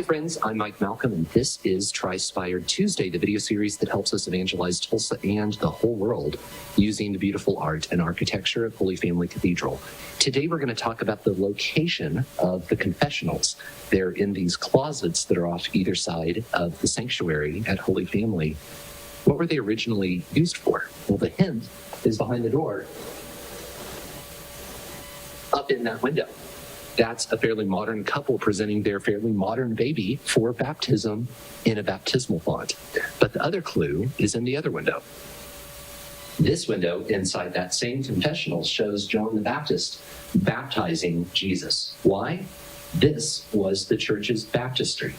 friends, I'm Mike Malcolm, and this is Tri-Spired Tuesday, the video series that helps us evangelize Tulsa and the whole world using the beautiful art and architecture of Holy Family Cathedral. Today we're going to talk about the location of the confessionals. They're in these closets that are off either side of the sanctuary at Holy Family. What were they originally used for? Well, the hint is behind the door, up in that window. That's a fairly modern couple presenting their fairly modern baby for baptism in a baptismal font. But the other clue is in the other window. This window inside that same confessional shows John the Baptist baptizing Jesus. Why? This was the church's baptistry.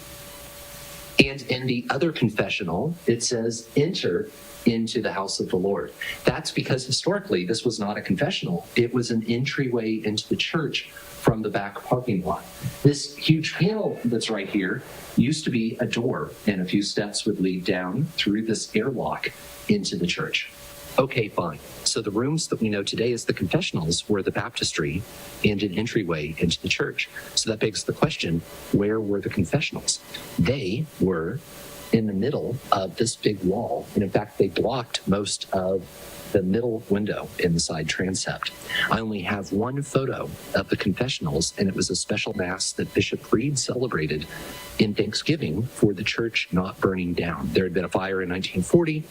And in the other confessional, it says, "Enter into the house of the Lord." That's because historically this was not a confessional. It was an entryway into the church from the back parking lot. This huge panel that's right here used to be a door, and a few steps would lead down through this airlock into the church. Okay, fine. So the rooms that we know today as the confessionals were the baptistry and an entryway into the church. So that begs the question, where were the confessionals? They were in the middle of this big wall. And in fact, they blocked most of the middle window in the side transept. I only have one photo of the confessionals, and it was a special mass that Bishop Reed celebrated in Thanksgiving for the church not burning down. There had been a fire in 1940,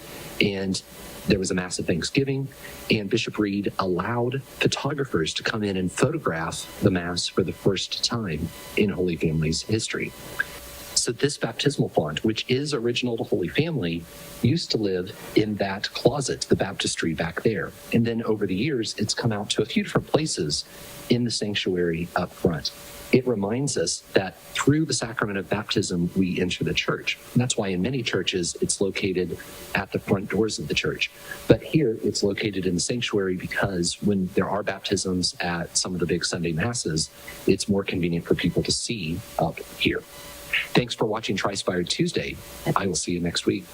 and there was a mass of Thanksgiving, and Bishop Reed allowed photographers to come in and photograph the mass for the first time in Holy Family's history. So this baptismal font, which is original to Holy Family, used to live in that closet, the baptistry back there. And then over the years, it's come out to a few different places in the sanctuary up front. It reminds us that through the sacrament of baptism, we enter the church. And that's why in many churches, it's located at the front doors of the church. But here, it's located in the sanctuary because when there are baptisms at some of the big Sunday masses, it's more convenient for people to see up here. Thanks for watching Tri-Spired Tuesday. I will see you next week.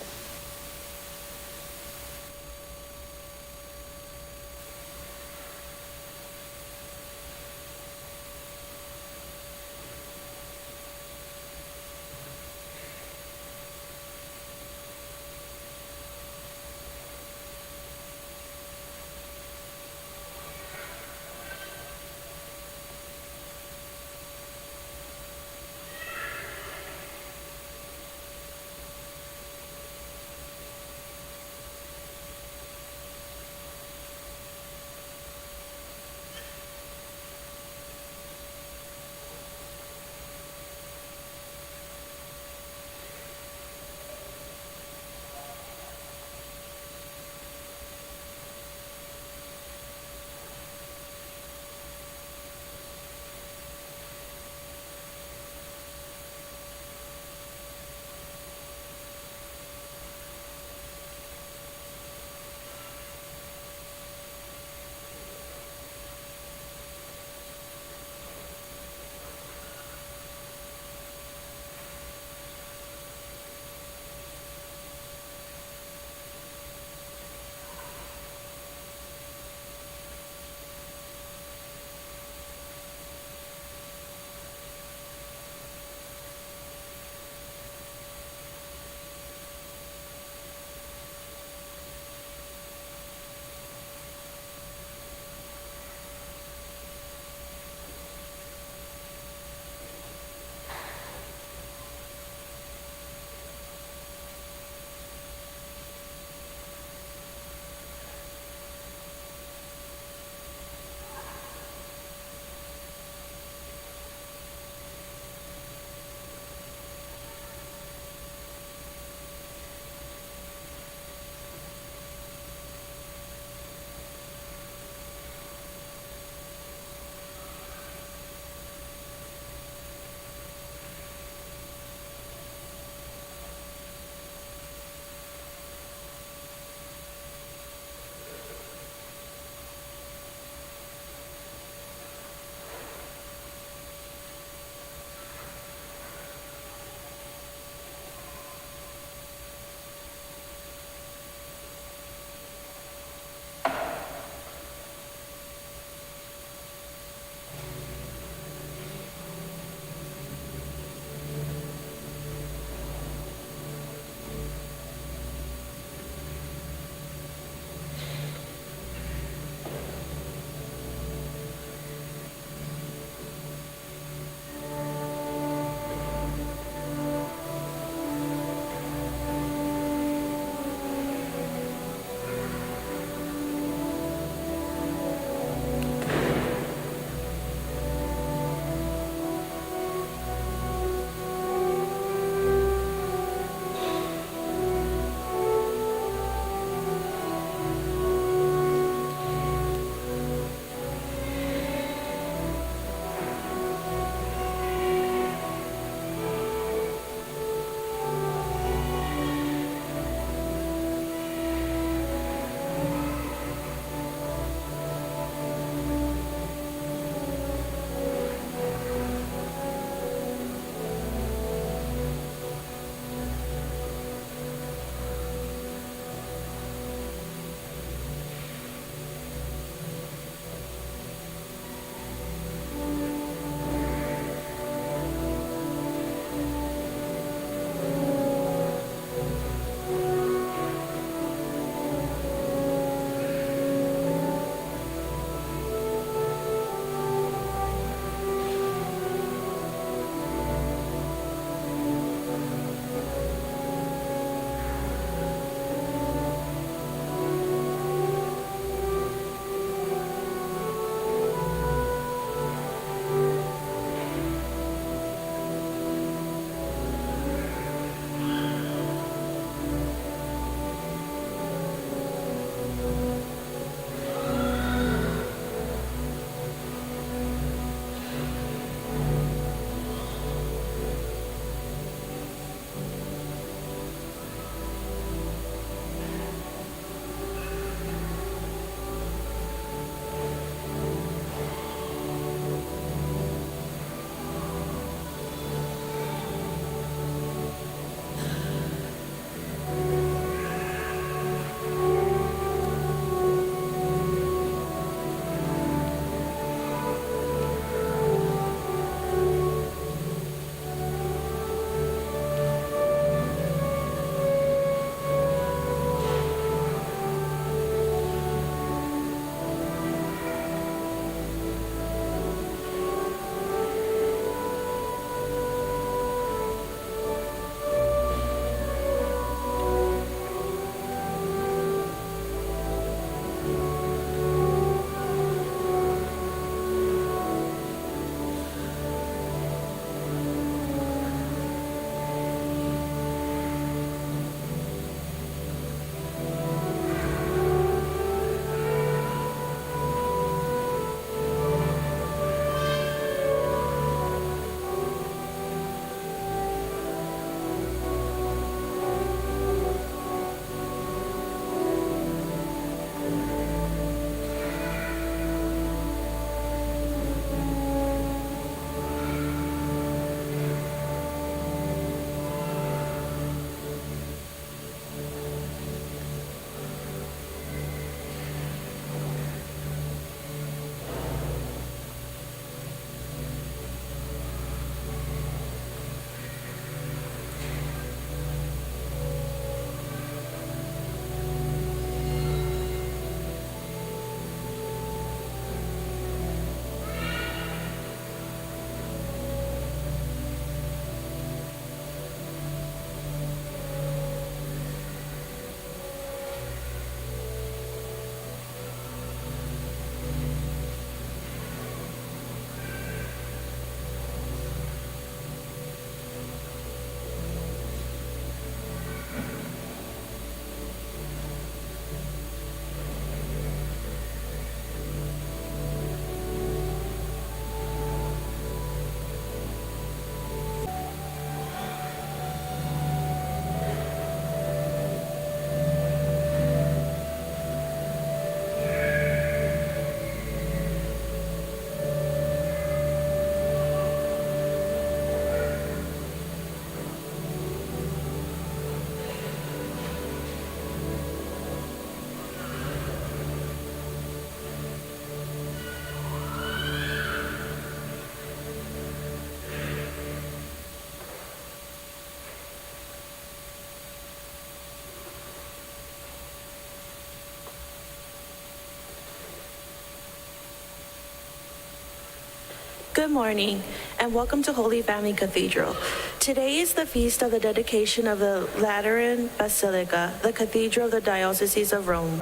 Good morning, and welcome to Holy Family Cathedral. Today is the feast of the dedication of the Lateran Basilica, the Cathedral of the Diocese of Rome.